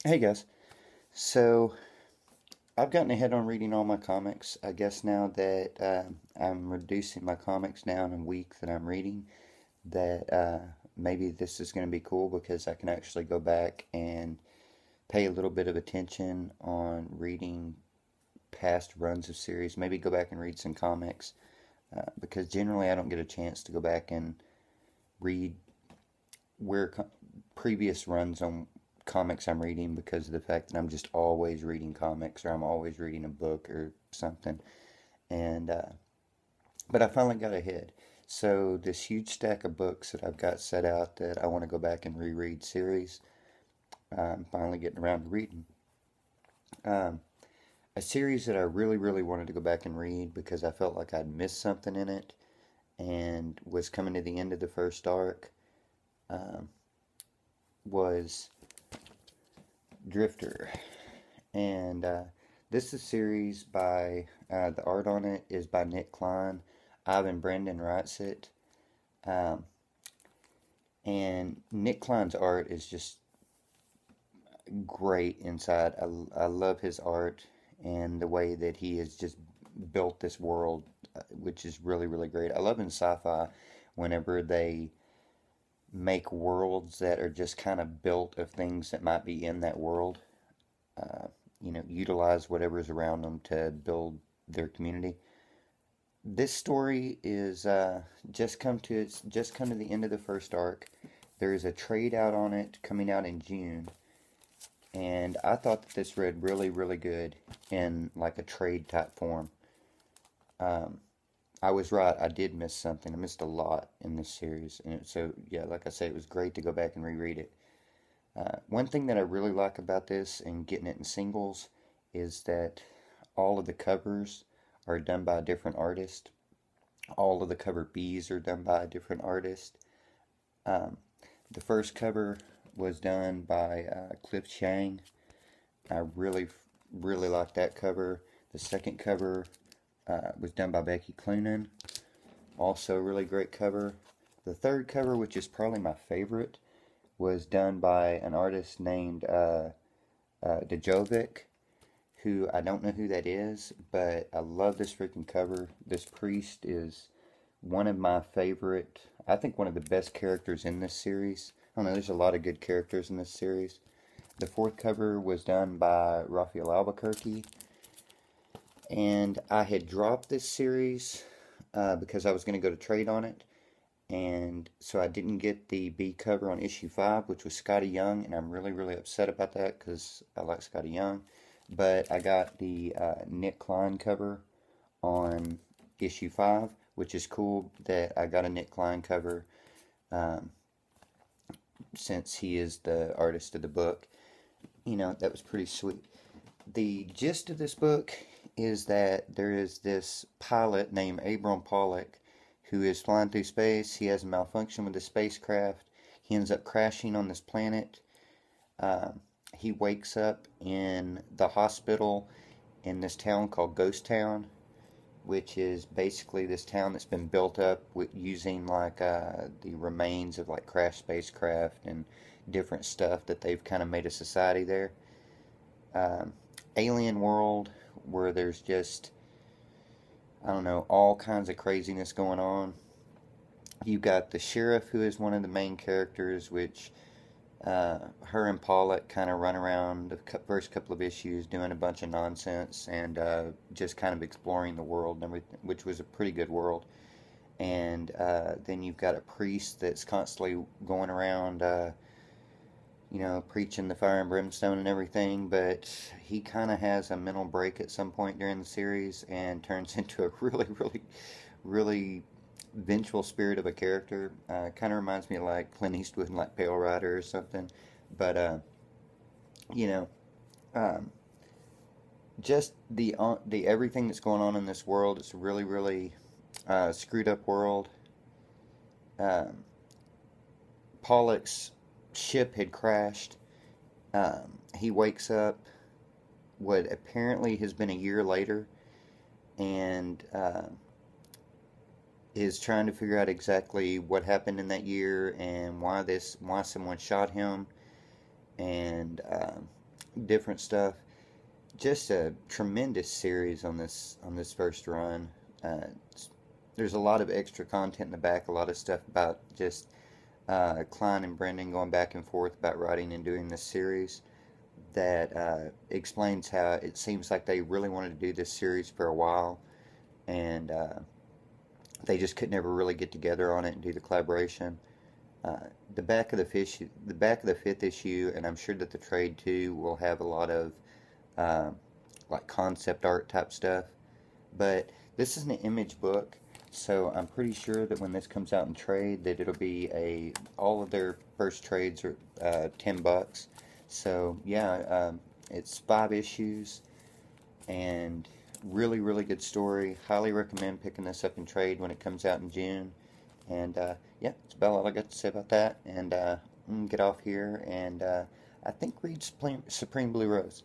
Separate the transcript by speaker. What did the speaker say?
Speaker 1: Hey guys. So I've gotten ahead on reading all my comics. I guess now that I'm reducing my comics down in week that I'm reading, that maybe this is going to be cool because I can actually go back and pay a little bit of attention on reading past runs of series. Maybe go back and read some comics because generally I don't get a chance to go back and read where previous runs on comics I'm reading because of the fact that I'm just always reading comics or I'm always reading a book or something. And but I finally got ahead. So this huge stack of books that I've got set out that I want to go back and reread series, I'm finally getting around to reading. Um, a series that I really, really wanted to go back and read because I felt like I'd missed something in it and was coming to the end of the first arc um, was Drifter. And this is a series by, the art on it is by Nick Klein. Ivan Brandon writes it. Um, and Nick Klein's art is just great inside. I love his art and the way that he has just built this world, which is really, really great. I love in sci fi whenever they make worlds that are just kind of built of things that might be in that world. Uh, utilize whatever's around them to build their community. This story is it's just come to the end of the first arc. There is a trade out on it coming out in June, and I thought that this read really, really good in like a trade type form. Um, I was right. I did miss something. I missed a lot in this series, and so yeah, like I say, it was great to go back and reread it. One thing that I really like about this and getting it in singles is that all of the covers are done by a different artist. All of the cover Bs are done by a different artist. Um, the first cover was done by Cliff Chang. I really, really like that cover. The second cover was done by Becky Cloonan. Also, really great cover. The third cover, which is probably my favorite, was done by an artist named Djovic, who I don't know who that is, but I love this freaking cover. This priest is one of my favorite, I think one of the best characters in this series. I don't know, there's a lot of good characters in this series. The fourth cover was done by Raphael Albuquerque, and I had dropped this series because I was going to go to trade on it, and so I didn't get the B cover on issue 5, which was Scotty Young, and I'm really, really upset about that because I like Scotty Young. But I got the Nick Klein cover on issue 5, which is cool that I got a Nick Klein cover um, since he is the artist of the book. That was pretty sweet. The gist of this book is that there is this pilot named Abram Pollock who is flying through space. He has a malfunction with the spacecraft. He ends up crashing on this planet. Um, he wakes up in the hospital in this town called Ghost Town, which is basically this town that's been built up with using like the remains of like crashed spacecraft and different stuff that they've kind of made a society there. Um, Alien world where there's just, I don't know, all kinds of craziness going on. You've got the sheriff, who is one of the main characters, which her and Pollock kind of run around the first couple of issues doing a bunch of nonsense and just kind of exploring the world and everything, which was a pretty good world. And then you've got a priest that's constantly going around, preaching the fire and brimstone and everything, but he kind of has a mental break at some point during the series and turns into a really, really, really vengeful spirit of a character. Kind of reminds me of like Clint Eastwood and like Pale Rider or something. But you know, um, just the everything that's going on in this world. It's a really, really screwed up world. Um, Pollock's ship had crashed. He wakes up what apparently has been a year later, and is trying to figure out exactly what happened in that year and why someone shot him, and different stuff. Just a tremendous series on this first run. Uh, there's a lot of extra content in the back, a lot of stuff about just Klein and Brendan going back and forth about writing and doing this series that explains how it seems like they really wanted to do this series for a while, and they just could never really get together on it and do the collaboration. Uh, the back of the fifth issue, and I'm sure that the trade too will have a lot of uh, like concept art type stuff. But this is an Image book, so I'm pretty sure that when this comes out in trade, that it'll be a all of their first trades are $10. So yeah, it's 5 issues and really good story. Highly recommend picking this up in trade when it comes out in June. And yeah, that's about all I got to say about that. And I'm gonna get off here and I think read Supreme Blue Rose.